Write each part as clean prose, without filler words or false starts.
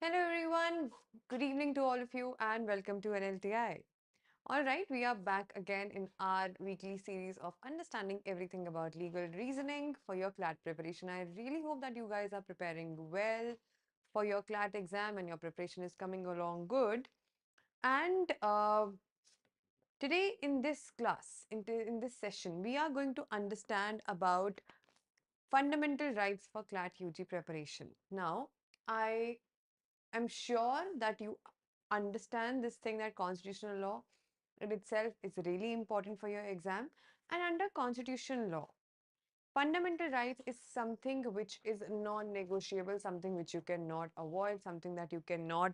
Hello everyone, good evening to all of you and welcome to NLTI. Alright, we are back again in our weekly series of understanding everything about legal reasoning for your CLAT preparation. I really hope that you guys are preparing well for your CLAT exam and your preparation is coming along good. And today in this class, in this session, we are going to understand about fundamental rights for CLAT UG preparation. Now, I'm sure that you understand this thing that constitutional law in itself is really important for your exam. And under constitutional law, fundamental rights is something which is non-negotiable, something which you cannot avoid, something that you cannot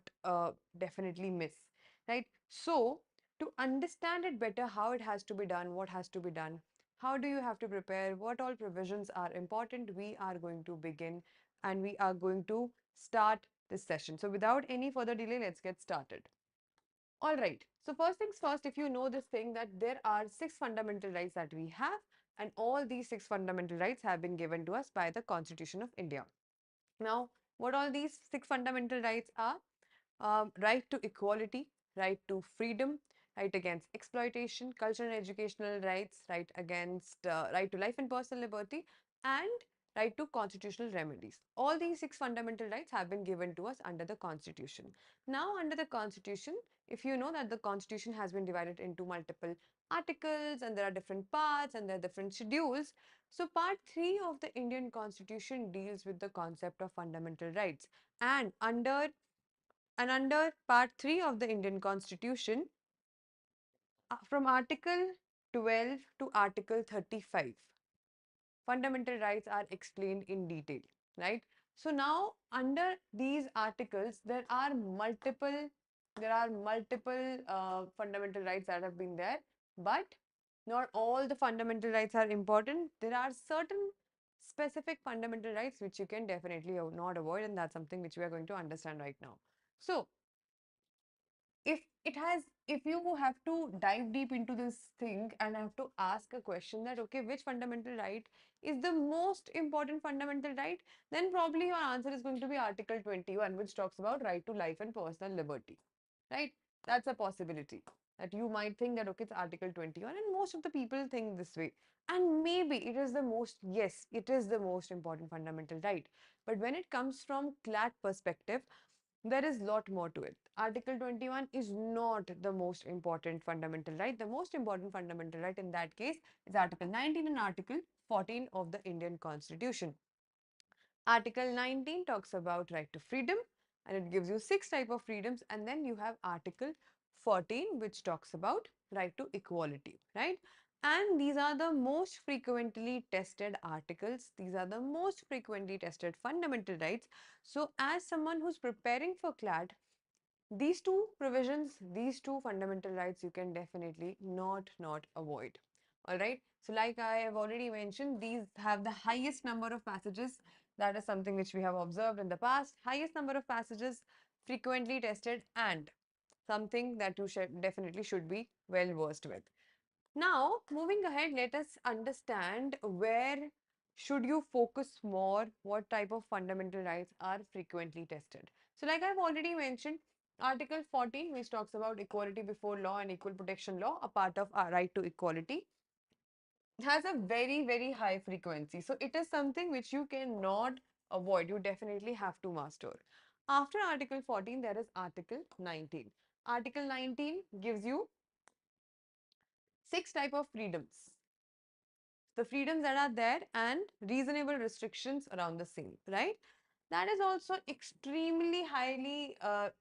definitely miss, right? So, to understand it better, how it has to be done, what has to be done, how do you have to prepare, what all provisions are important, we are going to begin and we are going to start this session. So, without any further delay, let's get started. All right. So first things first, if you know this thing that there are six fundamental rights that we have, and all these six fundamental rights have been given to us by the Constitution of India. Now, what all these six fundamental rights are? Right to equality, right to freedom, right against exploitation, cultural and educational rights, right to life and personal liberty, and right to constitutional remedies. All these six fundamental rights have been given to us under the Constitution. Now, under the Constitution, if you know that the Constitution has been divided into multiple articles and there are different parts and there are different schedules. So, part 3 of the Indian Constitution deals with the concept of fundamental rights. And under part 3 of the Indian Constitution, from Article 12 to Article 35, fundamental rights are explained in detail, right? So now under these articles, there are multiple fundamental rights that have been there, but not all the fundamental rights are important. There are certain specific fundamental rights which you can definitely not avoid, and that's something which we are going to understand right now. So if you have to dive deep into this thing and have to ask a question that okay, which fundamental right is the most important fundamental right, then probably your answer is going to be Article 21, which talks about right to life and personal liberty, right? That's a possibility that you might think that okay, it's Article 21, and most of the people think this way, and maybe it is the most, yes, it is the most important fundamental right. But when it comes from CLAT perspective, there is lot more to it. Article 21 is not the most important fundamental right. The most important fundamental right in that case is Article 19 and Article 14 of the Indian Constitution. Article 19 talks about right to freedom and it gives you six type of freedoms, and then you have Article 14 which talks about right to equality, right? And these are the most frequently tested articles. These are the most frequently tested fundamental rights. So as someone who's preparing for CLAT, these two provisions, these two fundamental rights you can definitely not avoid. All right. So like I have already mentioned, these have the highest number of passages. That is something which we have observed in the past. Highest number of passages frequently tested and something that you should definitely should be well versed with. Now, moving ahead, let us understand where should you focus more, what type of fundamental rights are frequently tested. So like I've already mentioned, Article 14, which talks about equality before law and equal protection law, a part of our right to equality, has a very high frequency. So it is something which you cannot avoid. You definitely have to master. After Article 14, there is Article 19. Article 19 gives you six type of freedoms, the freedoms that are there and reasonable restrictions around the same, right? That is also extremely highly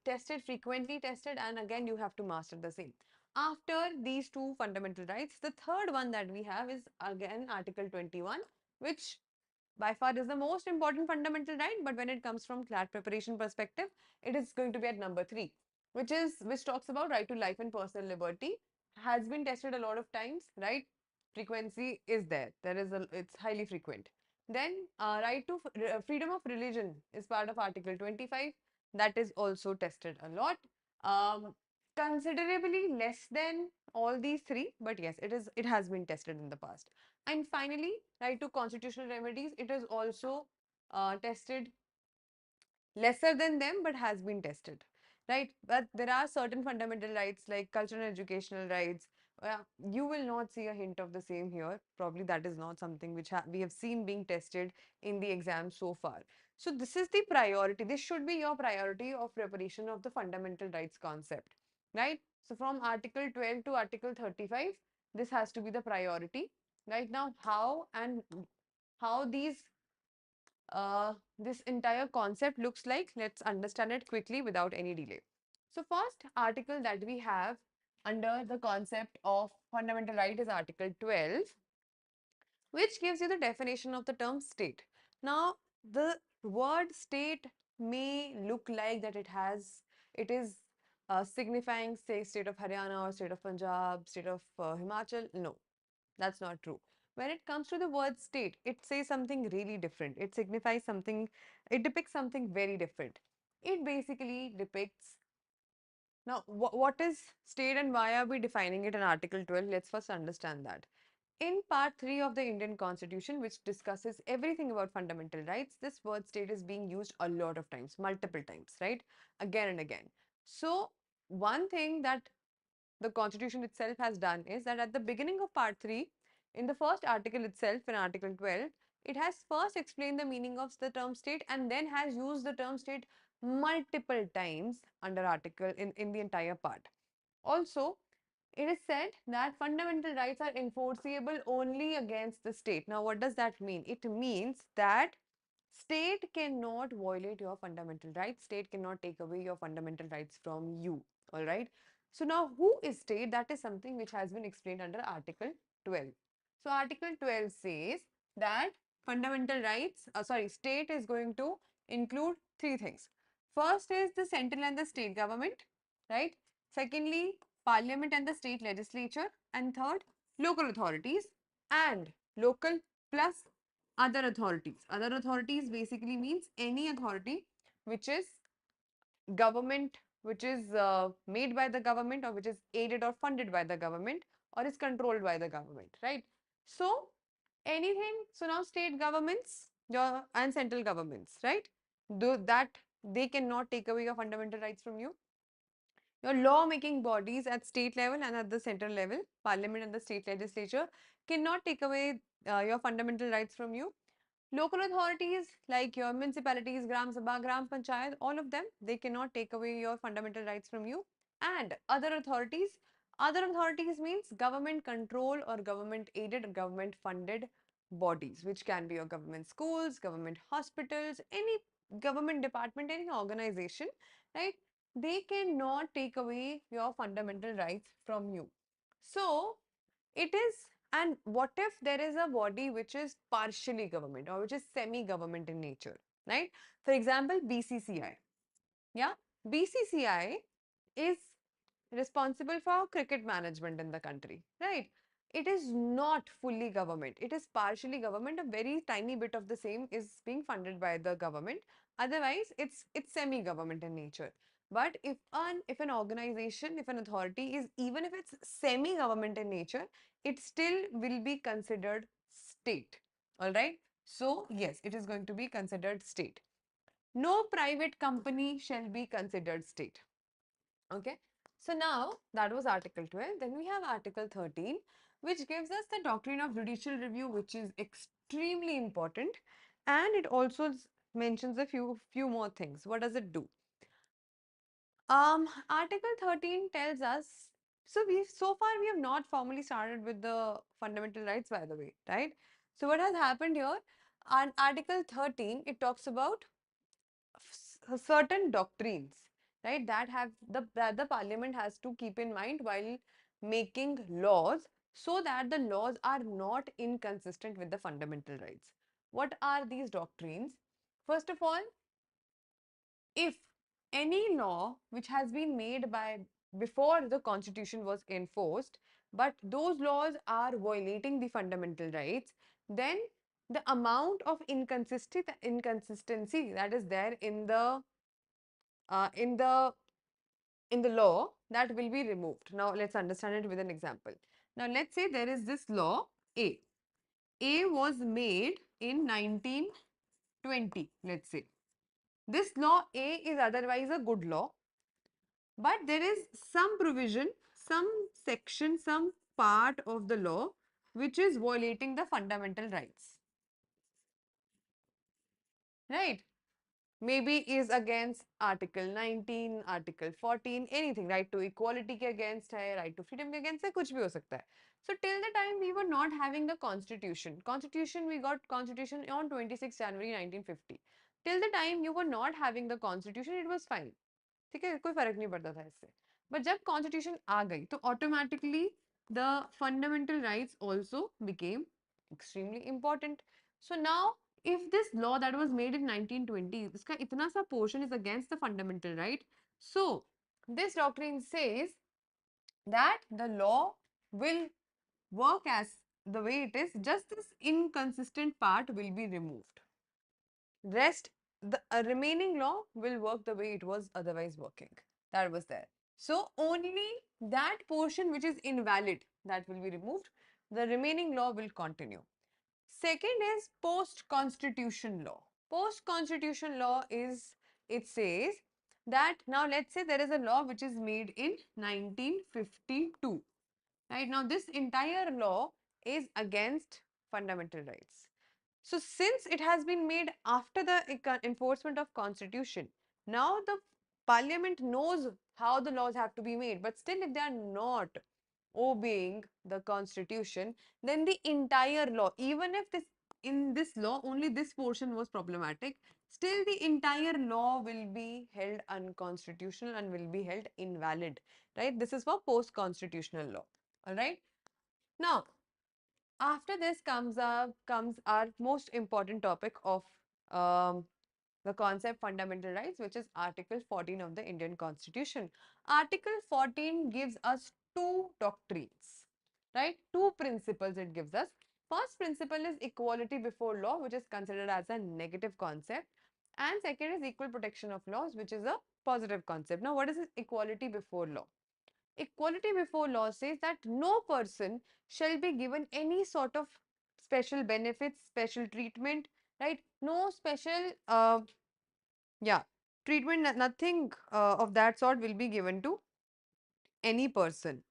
tested, frequently tested, and again you have to master the same. After these two fundamental rights, the third one that we have is again Article 21, which by far is the most important fundamental right, but when it comes from CLAT preparation perspective, it is going to be at number 3, which talks about right to life and personal liberty. Has been tested a lot of times, right? Frequency is there. It's highly frequent. Then right to freedom of religion is part of Article 25. That is also tested a lot. Um, Considerably less than all these three, but yes, it has been tested in the past. And finally, right to constitutional remedies, it is also tested lesser than them but has been tested, right? But there are certain fundamental rights like cultural and educational rights. You will not see a hint of the same here. Probably that is not something which we have seen being tested in the exam so far. So this is the priority. This should be your priority of preparation of the fundamental rights concept, right? So from Article 12 to Article 35, this has to be the priority. Right now, how this entire concept looks like, let's understand it quickly without any delay. So first article that we have under the concept of fundamental right is Article 12, which gives you the definition of the term state. Now, the word state may look like that it is signifying, say, state of Haryana or state of Punjab, state of Himachal. No, that's not true. When it comes to the word state, it says something really different. It signifies something, it depicts something very different. It basically depicts, now what is state and why are we defining it in Article 12? Let's first understand that. In part 3 of the Indian Constitution, which discusses everything about fundamental rights, this word state is being used a lot of times, multiple times, right? Again and again. So, one thing that the Constitution itself has done is that at the beginning of part 3, in the first article itself, in Article 12, it has first explained the meaning of the term state and then has used the term state multiple times under article in the entire part. Also, it is said that fundamental rights are enforceable only against the state. Now, what does that mean? It means that state cannot violate your fundamental rights. State cannot take away your fundamental rights from you. All right. So now, who is state? That is something which has been explained under Article 12. So Article 12 says that fundamental rights, state is going to include three things. First is the central and the state government, right? Secondly, parliament and the state legislature, and third, local authorities and local plus other authorities. Other authorities basically means any authority which is government, which is made by the government or which is aided or funded by the government or is controlled by the government, right? So anything, so now state governments and central governments, right? That they cannot take away your fundamental rights from you. Your law-making bodies at state level and at the central level, parliament and the state legislature, cannot take away your fundamental rights from you. Local authorities like your municipalities, Gram Sabha, Gram Panchayat, all of them, they cannot take away your fundamental rights from you. And other authorities means government control or government aided or government funded bodies, which can be your government schools, government hospitals, any government department, any organization, right? They cannot take away your fundamental rights from you. So, it is, and what if there is a body which is partially government or which is semi-government in nature, right? For example, BCCI. Yeah, BCCI is responsible for cricket management in the country, right? It is not fully government. It is partially government. A very tiny bit of the same is being funded by the government. Otherwise, it's semi-government in nature. But if an organization, if an authority is, even if it's semi-government in nature, it still will be considered state. All right. So yes, it is going to be considered state. No private company shall be considered state. Okay. So now that was Article 12. Then we have Article 13, which gives us the doctrine of judicial review, which is extremely important. And it also mentions a few more things. What does it do? Article 13 tells us, so far we have not formally started with the fundamental rights, by the way, right? So what has happened here? On Article 13, it talks about certain doctrines, right, that the parliament has to keep in mind while making laws so that the laws are not inconsistent with the fundamental rights. What are these doctrines? First of all, if any law which has been made by before the constitution was enforced, but those laws are violating the fundamental rights, then the amount of inconsistency that is there uh, in the in the law, that will be removed. Now let's understand it with an example. Now let's say there is this law A. A was made in 1920, let's say. This law A is otherwise a good law, but there is some provision, some section, some part of the law which is violating the fundamental rights, right? Maybe is against Article 19, Article 14, anything, right to equality के against है, right to freedom के against है, कुछ भी हो सकता है. So till the time we were not having the constitution we got constitution on 26 January 1950. Till the time you were not having the constitution, it was fine. ठीक है, कोई फर्क नहीं पड़ता था इससे. But जब constitution आ गई तो automatically the fundamental rights also became extremely important. So now if this law that was made in 1920, इसका इतना सा portion is against the fundamental right, so this doctrine says that the law will work as the way it is, just this inconsistent part will be removed. Rest, the remaining law will work the way it was otherwise working. That was there. So only that portion which is invalid, that will be removed. The remaining law will continue. Second is post-constitution law. Post-constitution law is, it says that now let's say there is a law which is made in 1952. Right now this entire law is against fundamental rights. So since it has been made after the enforcement of constitution, now the parliament knows how the laws have to be made, but still if they are not obeying the constitution, then the entire law, even if this in this law only this portion was problematic, still the entire law will be held unconstitutional and will be held invalid, right? This is for post constitutional law. All right. Now after this comes our most important topic of um, the concept fundamental rights, which is Article 14 of the Indian Constitution. Article 14 gives us two doctrines, right? Two principles it gives us. First principle is equality before law, which is considered as a negative concept. And second is equal protection of laws, which is a positive concept. Now, what is equality before law? Equality before law says that no person shall be given any sort of special benefits, special treatment, right? No special, yeah, treatment, nothing of that sort will be given to any person.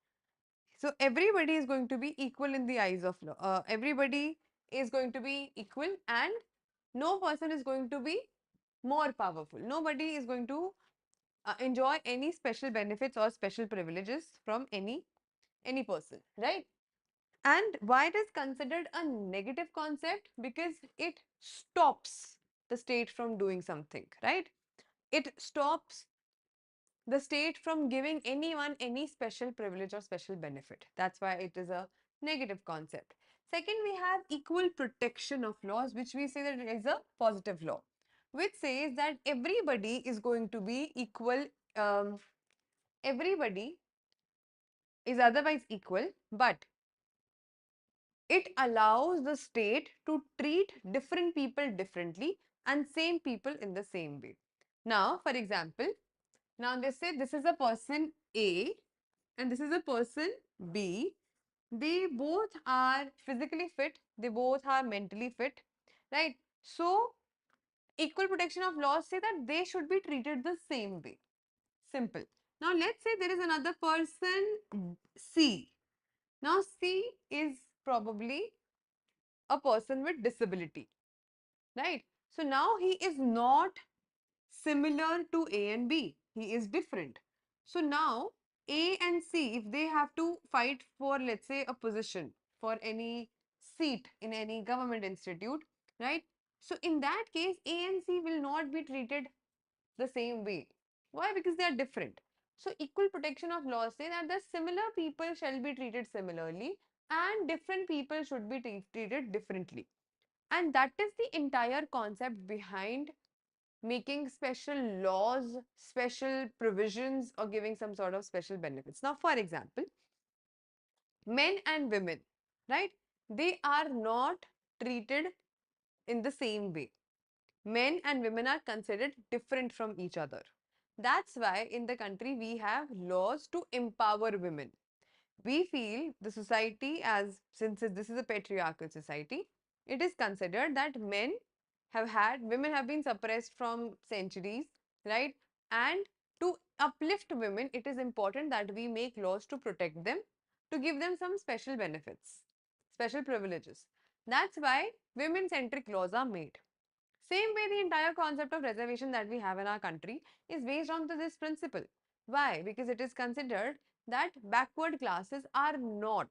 So everybody is going to be equal in the eyes of law. Everybody is going to be equal and no person is going to be more powerful. Nobody is going to enjoy any special benefits or special privileges from any person, right? And why it is considered a negative concept? Because it stops the state from doing something, right? It stops the state from giving anyone any special privilege or special benefit. That's why it is a negative concept. Second, we have equal protection of laws, which we say that it is a positive law, which says that everybody is going to be equal. Everybody is otherwise equal, but it allows the state to treat different people differently and same people in the same way. Now, for example, now they say this is a person A and this is a person B. They both are physically fit, they both are mentally fit, right? So, equal protection of laws say that they should be treated the same way. Simple. Now, let's say there is another person C. Now, C is probably a person with disability, right? So now he is not similar to A and B. He is different. So now A and C, if they have to fight for, let's say, a position for any seat in any government institute, right? So in that case, A and C will not be treated the same way. Why? Because they are different. So equal protection of laws say that the similar people shall be treated similarly and different people should be treated differently. And that is the entire concept behind making special laws, special provisions, or giving some sort of special benefits. Now, for example, men and women, right? They are not treated in the same way. Men and women are considered different from each other. That's why in the country we have laws to empower women. We feel the society, as since this is a patriarchal society, it is considered that men women have been suppressed from centuries, right? And to uplift women, it is important that we make laws to protect them, to give them some special benefits, special privileges. That's why women-centric laws are made. Same way, the entire concept of reservation that we have in our country is based on to this principle. Why? Because it is considered that backward classes are not,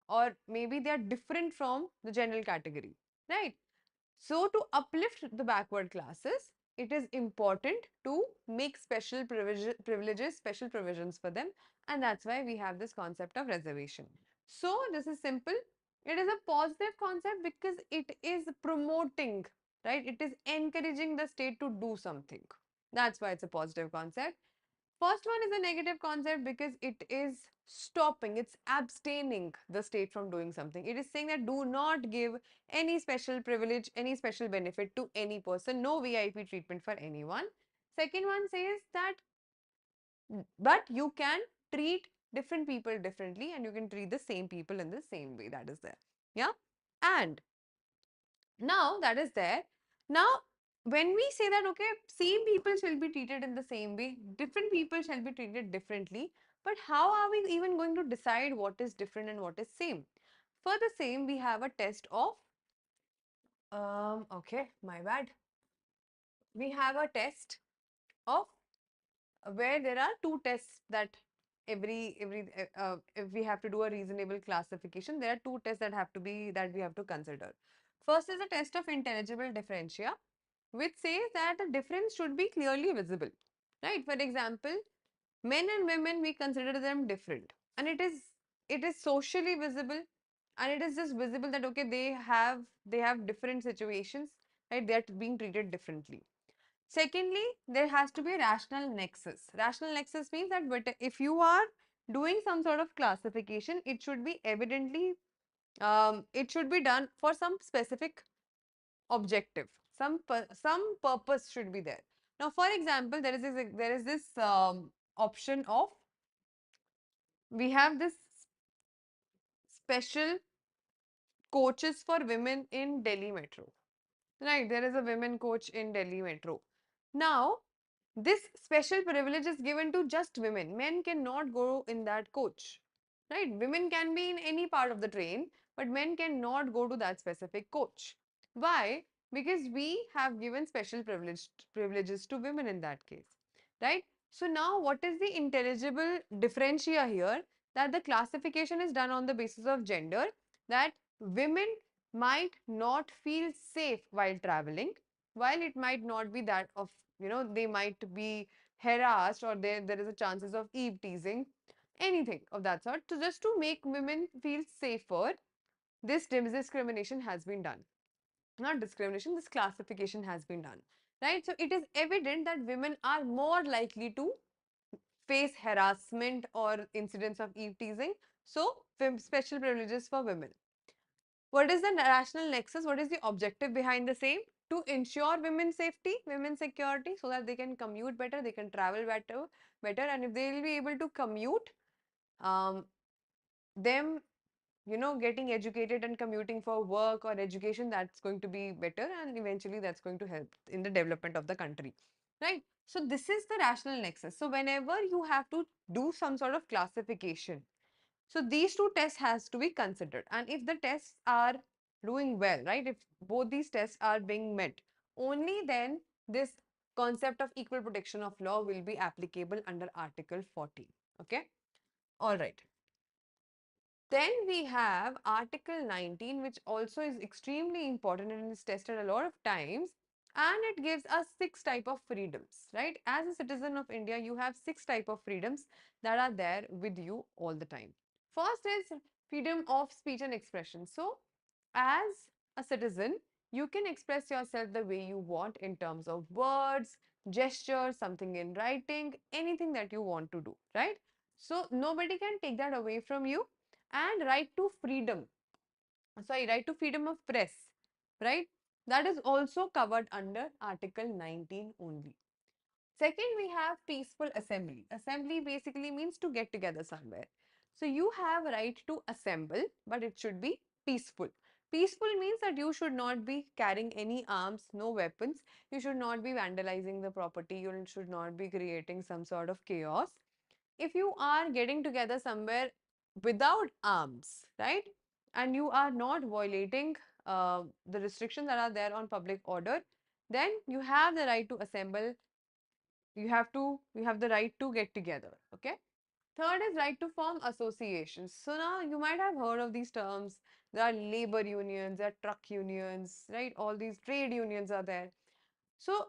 or maybe they are different from the general category, right? So to uplift the backward classes, it is important to make privileges, special provisions for them, and that's why we have this concept of reservation. So this is simple. It is a positive concept because it is promoting, right? It is encouraging the state to do something. That's why it's a positive concept. First one is a negative concept because it is stopping, it's abstaining the state from doing something. It is saying that do not give any special privilege, any special benefit to any person, no VIP treatment for anyone. Second one says that, but you can treat different people differently and you can treat the same people in the same way, that is there. Yeah. And now that is there. Now, when we say that, okay, same people shall be treated in the same way, different people shall be treated differently, but how are we even going to decide what is different and what is same? For the same, we have a test of, okay, my bad. We have a test of where there are two tests that if we have to do a reasonable classification, there are two tests that we have to consider. First is a test of intelligible differentia, which says that the difference should be clearly visible, right? For example, men and women, we consider them different, and it is socially visible, and it is just visible that okay, they have different situations, right? They are being treated differently. Secondly, there has to be a rational nexus. Rational nexus means that if you are doing some sort of classification, it should be evidently, it should be done for some specific objective, some purpose should be there. Now, for example, there is this option of, we have this special coaches for women in Delhi Metro. Right, there is a women coach in Delhi Metro. Now, this special privilege is given to just women. Men cannot go in that coach. Right, women can be in any part of the train, but men cannot go to that specific coach. Why? Because we have given special privileges to women in that case. Right? So now what is the intelligible differentia here? That the classification is done on the basis of gender, that women might not feel safe while traveling, while it might not be that of, they might be harassed, or there is a chances of eve teasing, anything of that sort. So just to make women feel safer, this discrimination has been done. Not discrimination, this classification has been done. Right? So it is evident that women are more likely to face harassment or incidents of eve teasing. So special privileges for women. What is the rational nexus? What is the objective behind the same? To ensure women's safety, women's security, so that they can commute better, they can travel better, and if they will be able to commute, um, them, getting educated and commuting for work or education, that's going to be better, and eventually that's going to help in the development of the country, right? So this is the rational nexus. So whenever you have to do some sort of classification, so these two tests has to be considered, and if the tests are doing well, right, if both these tests are being met, only then this concept of equal protection of law will be applicable under Article 14. Okay, all right. Then we have Article 19, which also is extremely important and is tested a lot of times, and it gives us 6 type of freedoms, right? As a citizen of India, you have 6 type of freedoms that are there with you all the time. First is freedom of speech and expression. So, as a citizen, you can express yourself the way you want in terms of words, gestures, something in writing, anything that you want to do, right? So, nobody can take that away from you. And right to freedom of press, right? That is also covered under Article 19 only. Second, we have peaceful assembly. Assembly basically means to get together somewhere. So you have right to assemble, but it should be peaceful. Peaceful means that you should not be carrying any arms, no weapons. You should not be vandalizing the property. You should not be creating some sort of chaos. If you are getting together somewhere without arms, right, and you are not violating the restrictions that are there on public order, then you have the right to assemble. You have the right to get together. Okay. Third is right to form associations. So now you might have heard of these terms. There are labor unions, there are truck unions, right? All these trade unions are there. So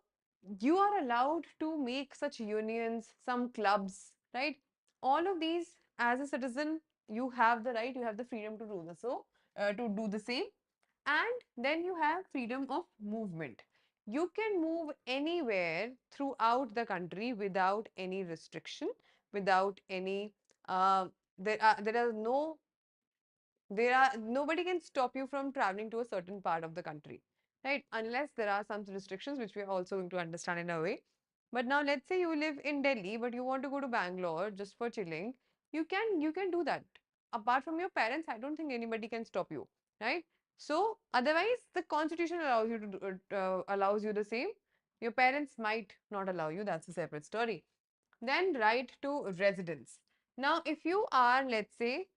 you are allowed to make such unions, some clubs, right? All of these, as a citizen, you have the right, you have the freedom to do the to do the same. And then you have freedom of movement. You can move anywhere throughout the country without any restriction, without any there are no there are nobody can stop you from traveling to a certain part of the country, right, unless there are some restrictions which we are also going to understand in a way. But now let's say you live in Delhi but you want to go to Bangalore just for chilling. You can do that. Apart from your parents, I don't think anybody can stop you, right? So otherwise the constitution allows you to allows you the same. Your parents might not allow you, that's a separate story. Then right to residence. Now if you are, let's say,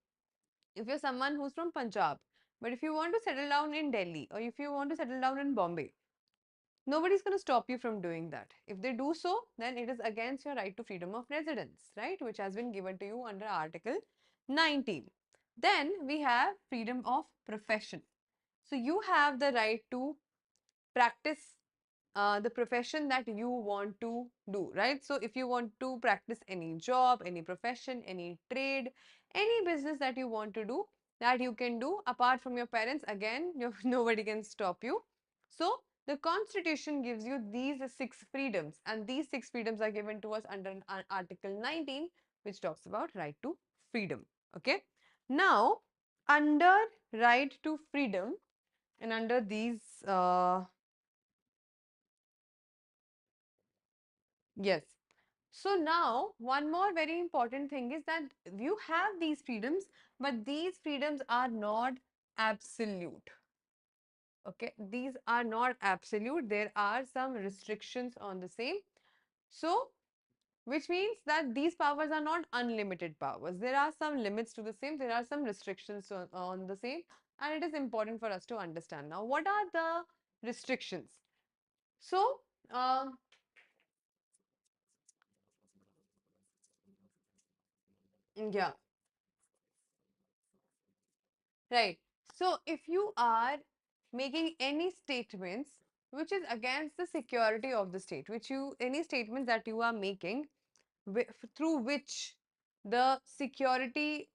if you're someone who's from Punjab, but if you want to settle down in Delhi or if you want to settle down in Bombay, nobody's going to stop you from doing that. If they do so, then it is against your right to freedom of residence, right, which has been given to you under Article 19. Then we have freedom of profession. So you have the right to practice the profession that you want to do, right? So if you want to practice any job, any profession, any trade, any business that you want to do, that you can do apart from your parents, again, nobody can stop you. So the constitution gives you these six freedoms, and these six freedoms are given to us under Article 19, which talks about right to freedom. Okay. Now, under right to freedom and under these yes. So now, one more very important thing is that you have these freedoms, but these freedoms are not absolute. Okay, these are not absolute. There are some restrictions on the same. So, which means that these powers are not unlimited powers. There are some limits to the same. There are some restrictions on the same, and it is important for us to understand. Now, what are the restrictions? So, um, yeah. Right. So if you are making any statements which is against the security of the state, any statements that you are making through which the security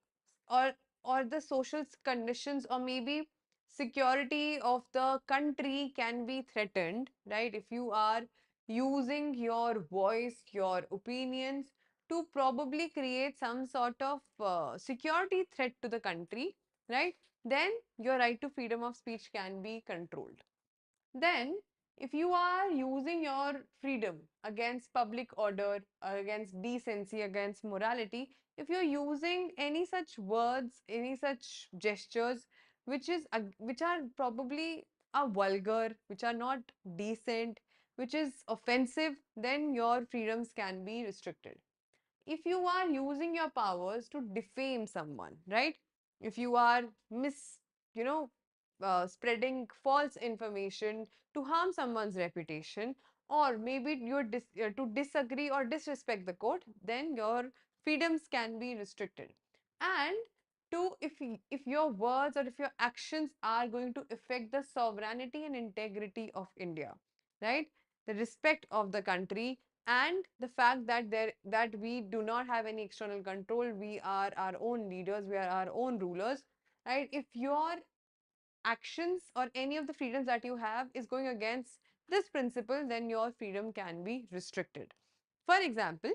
or the social conditions or maybe security of the country can be threatened, right? If you are using your voice, your opinions to probably create some sort of security threat to the country, right? Then your right to freedom of speech can be controlled. Then, if you are using your freedom against public order, against decency, against morality, if you're using any such words, any such gestures, which are probably are vulgar, which are not decent, which is offensive, then your freedoms can be restricted. If you are using your powers to defame someone, right? If you are you know, spreading false information to harm someone's reputation, or maybe to disagree or disrespect the court, then your freedoms can be restricted. And if your words or if your actions are going to affect the sovereignty and integrity of India, right? The respect of the country and the fact that we do not have any external control, we are our own leaders, we are our own rulers, right? If your actions or any of the freedoms that you have is going against this principle, then your freedom can be restricted. For example,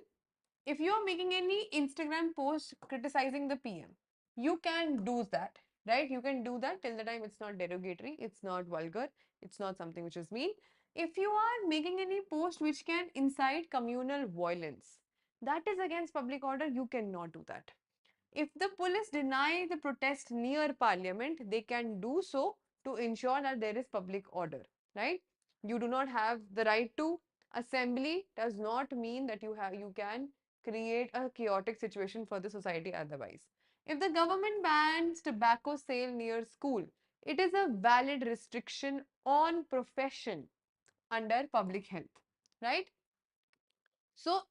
if you are making any Instagram post criticizing the PM, you can do that, right? You can do that till the time it's not derogatory, it's not vulgar, it's not something which is mean. If you are making any post which can incite communal violence, that is against public order, you cannot do that. If the police deny the protest near parliament, they can do so to ensure that there is public order, right? You do not have the right to assembly does not mean that you can create a chaotic situation for the society otherwise. If the government bans tobacco sale near school, it is a valid restriction on profession under public health, right? So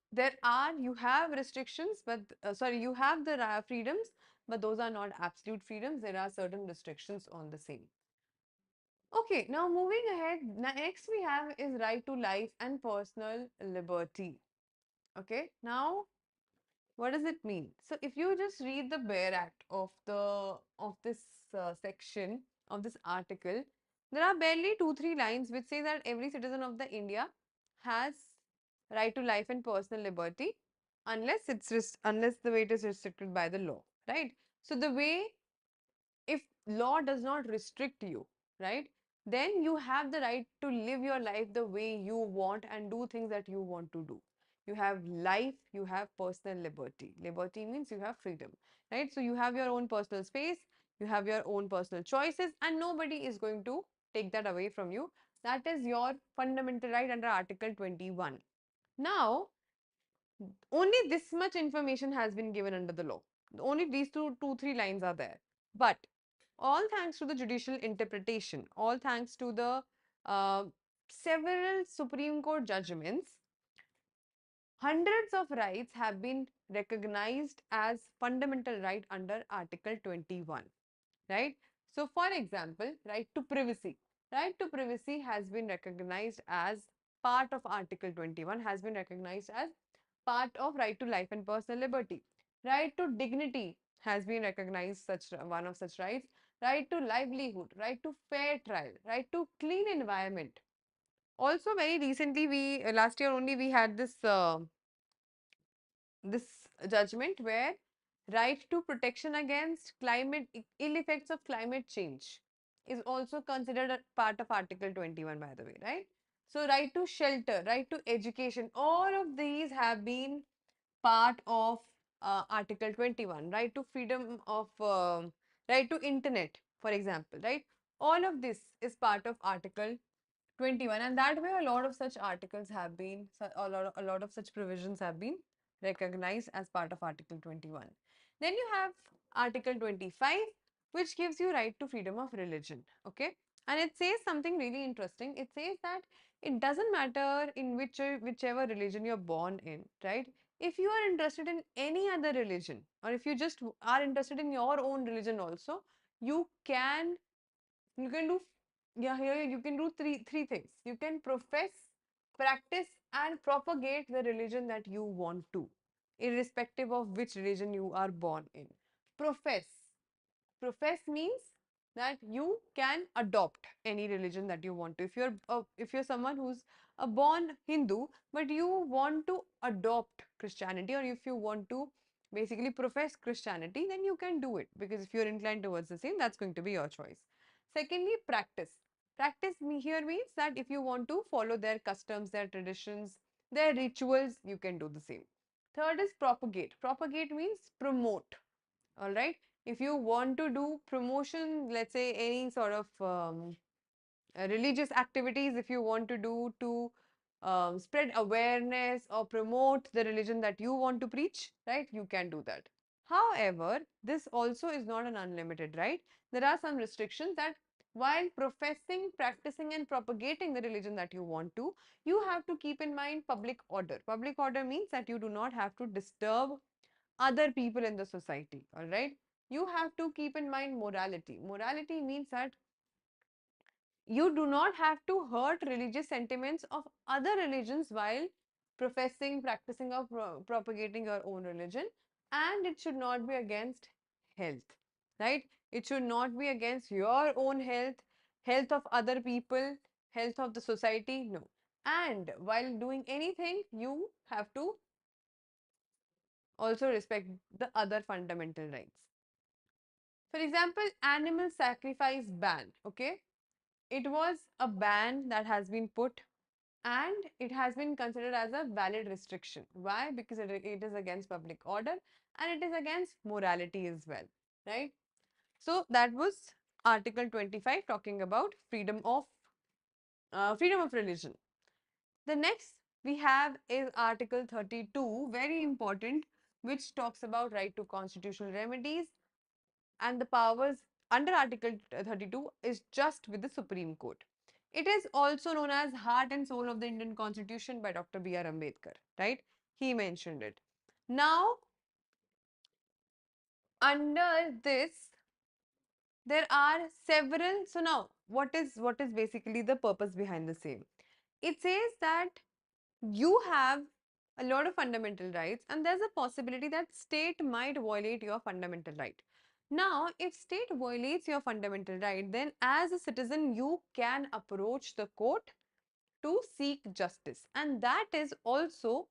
you have restrictions, but sorry, you have the freedoms, but those are not absolute freedoms. There are certain restrictions on the same. Okay, now moving ahead, next we have is right to life and personal liberty. Okay, now what does it mean? So if you just read the bare act of this section of this article, there are barely 2-3 lines which say that every citizen of the India has right to life and personal liberty unless the way it is restricted by the law, right? So the way, if law does not restrict you, right, then you have the right to live your life the way you want and do things that you want to do. You have life, you have personal liberty. Liberty means you have freedom, right? So you have your own personal space, you have your own personal choices, and nobody is going to take that away from you. That is your fundamental right under Article 21. Now, only this much information has been given under the law. Only these 3 lines are there. But all thanks to the judicial interpretation, all thanks to the uh, several Supreme Court judgments, hundreds of rights have been recognized as fundamental right under Article 21, right? So, for example, right to privacy. Right to privacy has been recognized as part of Article 21, has been recognized as part of right to life and personal liberty. Right to dignity has been recognized such one of such rights. Right to livelihood, right to fair trial, right to clean environment. Also, very recently, we last year only we had this judgment where right to protection against climate ill effects of climate change is also considered a part of Article 21, by the way, right? So right to shelter, right to education, all of these have been part of Article 21. Right to freedom of right to internet, for example, right? All of this is part of Article 21, and that way a lot of such articles have been a lot of such provisions have been recognized as part of Article 21. Then you have Article 25, which gives you right to freedom of religion, okay? And it says something really interesting. It says that it doesn't matter in whichever religion you're born in, right? If you are interested in any other religion, or if you just are interested in your own religion also, you can you can do, yeah, here you can do three things. You can profess, practice, and propagate the religion that you want to, irrespective of which religion you are born in. Profess. Profess means that you can adopt any religion that you want to. If you're someone who's a born Hindu, but you want to adopt Christianity, or if you want to basically profess Christianity, then you can do it, because if you're inclined towards the same, that's going to be your choice. Secondly, practice. Here means that if you want to follow their customs, their traditions, their rituals, you can do the same. Third is propagate. Propagate means promote. All right. If you want to do promotion, let's say any sort of religious activities, if you want to do to spread awareness or promote the religion that you want to preach, right, you can do that. However, this also is not an unlimited right. There are some restrictions that while professing, practicing, and propagating the religion that you want to, you have to keep in mind public order. Public order means that you do not have to disturb other people in the society, all right? You have to keep in mind morality. Morality means that you do not have to hurt religious sentiments of other religions while professing, practicing, or propagating your own religion, and it should not be against health, right? It should not be against your own health, health of other people, health of the society, no. And while doing anything, you have to also respect the other fundamental rights. For example, animal sacrifice ban, okay? It was a ban that has been put, and it has been considered as a valid restriction. Why? Because it is against public order and it is against morality as well, right? So that was Article 25 talking about freedom of religion. The next we have is Article 32, very important, which talks about right to constitutional remedies, and the powers under Article 32 is just with the Supreme Court. It is also known as heart and soul of the Indian Constitution by Dr. B.R. Ambedkar, right? He mentioned it. Now, under this, there are several. So now, what is basically the purpose behind the same? It says that you have a lot of fundamental rights and there's a possibility that state might violate your fundamental right. Now, if state violates your fundamental right, then as a citizen, you can approach the court to seek justice. And that is also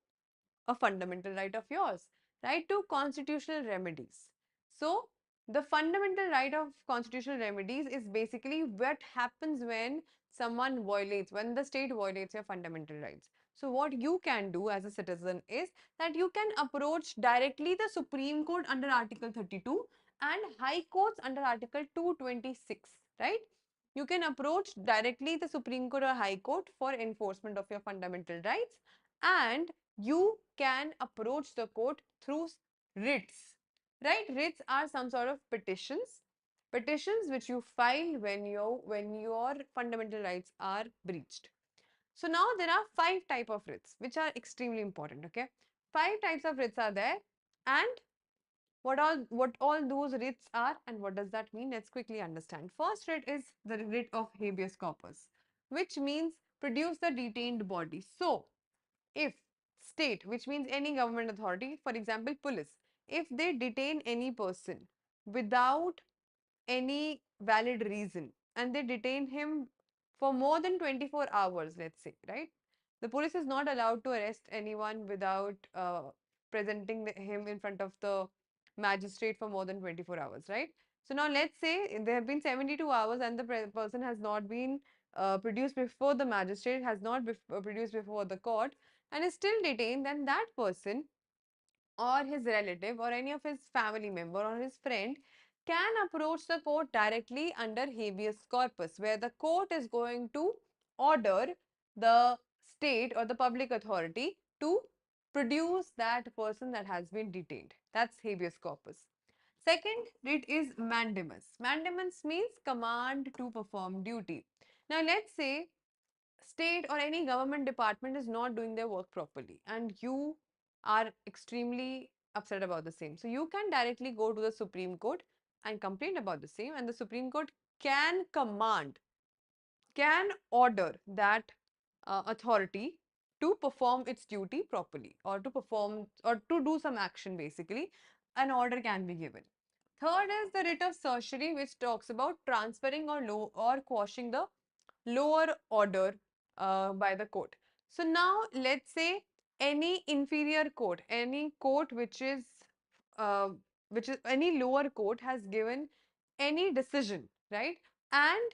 a fundamental right of yours, right to constitutional remedies. So, the fundamental right of constitutional remedies is basically what happens when when the state violates your fundamental rights. So, what you can do as a citizen is that you can approach directly the Supreme Court under Article 32 and High Courts under Article 226, right? You can approach directly the Supreme Court or High Court for enforcement of your fundamental rights, and you can approach the court through writs, right? Writs are some sort of petitions which you file when your fundamental rights are breached. So now there are five type of writs which are extremely important. Okay, five types of writs are there, and what all those writs are and what does that mean? Let's quickly understand. First writ is the writ of habeas corpus, which means produce the detained body. So if state, which means any government authority, for example police, if they detain any person without any valid reason and they detain him for more than 24 hours, let's say, right? The police is not allowed to arrest anyone without presenting him in front of the magistrate for more than 24 hours, right? So now let's say there have been 72 hours and the person has not been produced before the magistrate, has not produced before the court, and is still detained, then that person or his relative or any of his family member or his friend can approach the court directly under habeas corpus, where the court is going to order the state or the public authority to produce that person that has been detained. That's habeas corpus. Second writ is mandamus. Mandamus means command to perform duty. Now let's say state or any government department is not doing their work properly and you are extremely upset about the same. So you can directly go to the Supreme Court and complain about the same, and the Supreme Court can can order that authority to perform its duty properly, or to perform or to do some action. Basically, an order can be given. Third is the writ of certiorari, which talks about transferring or quashing the lower order by the court. So now let's say any inferior court, any court uh, which is any lower court has given any decision, right? And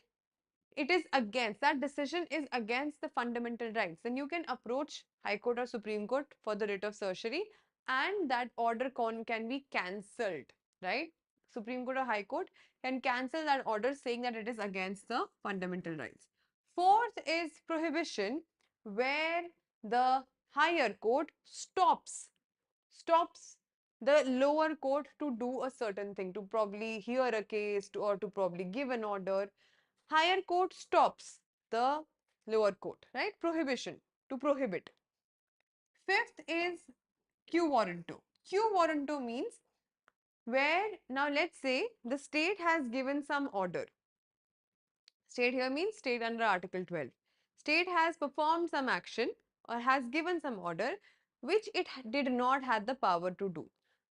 it is against, that decision is against the fundamental rights, then you can approach High Court or Supreme Court for the writ of certiorari, and that order can be cancelled, right? Supreme Court or High Court can cancel that order saying that it is against the fundamental rights. Fourth is prohibition, where the higher court stops the lower court to do a certain thing, to probably hear a case or to probably give an order. Higher court stops the lower court, right? Prohibition, to prohibit. Fifth is quo warranto. Quo warranto means where, now let's say the state has given some order. State here means state under Article 12. State has performed some action or has given some order which it did not have the power to do.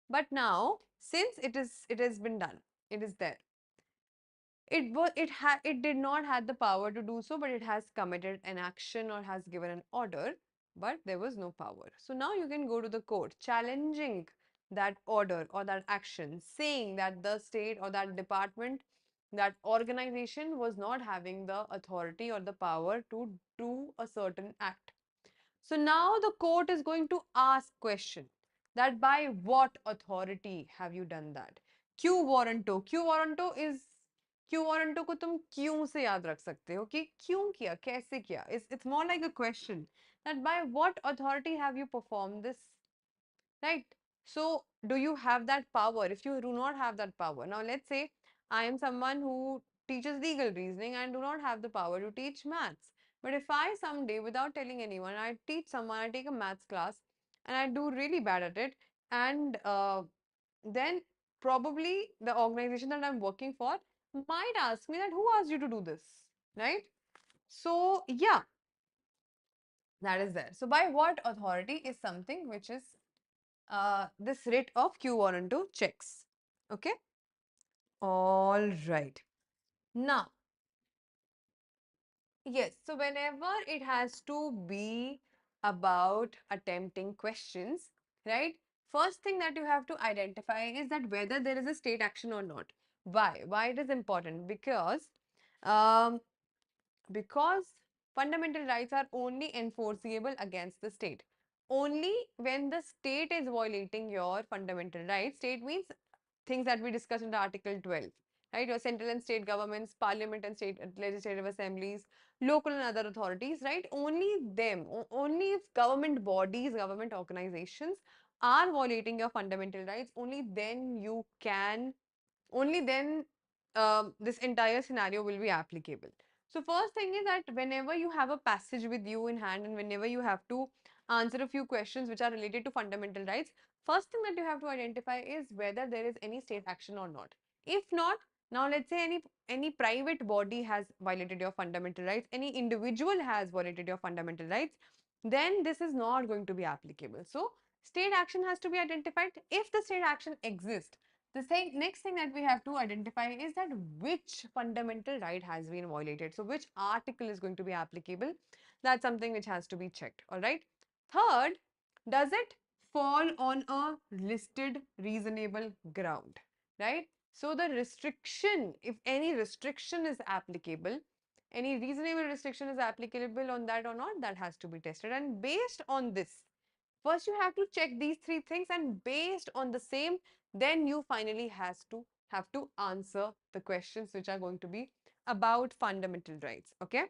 But now, since it has been done, it is there. It did not have the power to do so, but it has committed an action or has given an order, but there was no power. So now you can go to the court challenging that order or that action, saying that the state or that department, that organization was not having the authority or the power to do a certain act. So now the court is going to ask question that by what authority have you done that? Quo warranto. Quo warranto is क्यों warranto को तुम क्यों से याद रख सकते हो कि क्यों किया, कैसे किया. It's more like a question that by what authority have you performed this, right? So, do you have that power? If you do not have that power, now let's say I am someone who teaches legal reasoning and do not have the power to teach maths. But if I someday, without telling anyone, I teach someone, I take a maths class and I do really bad at it, and then probably the organization that I'm working for might ask me that who asked you to do this, right? So, yeah, that is there. So, by what authority is something which is this writ of Q warranto checks. Okay. All right. Now, yes. So whenever it has to be about attempting questions, right? First thing that you have to identify is that whether there is a state action or not. Why? Why it is important? Um, because fundamental rights are only enforceable against the state. Only when the state is violating your fundamental rights. State means things that we discussed in the Article 12, right? Your central and state governments, parliament and state legislative assemblies, local and other authorities, right? Only them, only if government bodies, government organizations are violating your fundamental rights, only then this entire scenario will be applicable. So first thing is that whenever you have a passage with you in hand and whenever you have to answer a few questions which are related to fundamental rights, first thing that you have to identify is whether there is any state action or not. If not, now let's say any private body has violated your fundamental rights, any individual has violated your fundamental rights, then this is not going to be applicable. So state action has to be identified. If the state action exists, the next thing that we have to identify is that which fundamental right has been violated. So which article is going to be applicable? That's something which has to be checked. All right. Third, does it fall on a listed reasonable ground? Right. So the restriction, if any restriction is applicable, any reasonable restriction is applicable on that or not, that has to be tested. And based on this, first you have to check these three things, and based on the same, then you finally have to answer the questions which are going to be about fundamental rights. Okay.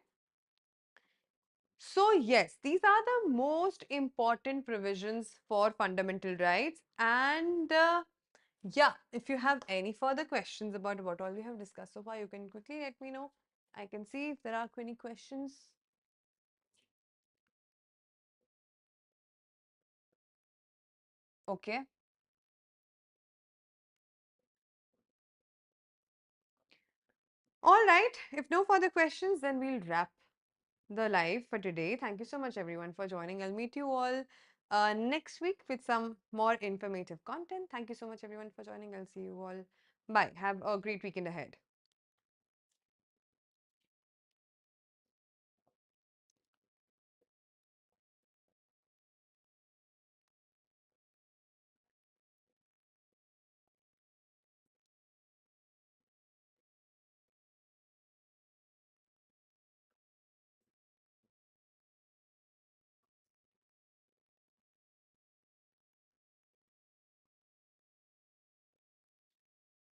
So yes, these are the most important provisions for fundamental rights. And yeah, if you have any further questions about what all we have discussed so far, you can quickly let me know. I can see if there are any questions. Okay. All right. If no further questions, then we'll wrap the live for today. Thank you so much, everyone, for joining. I'll meet you all next week with some more informative content. Thank you so much, everyone, for joining. I'll see you all. Bye. Have a great weekend ahead.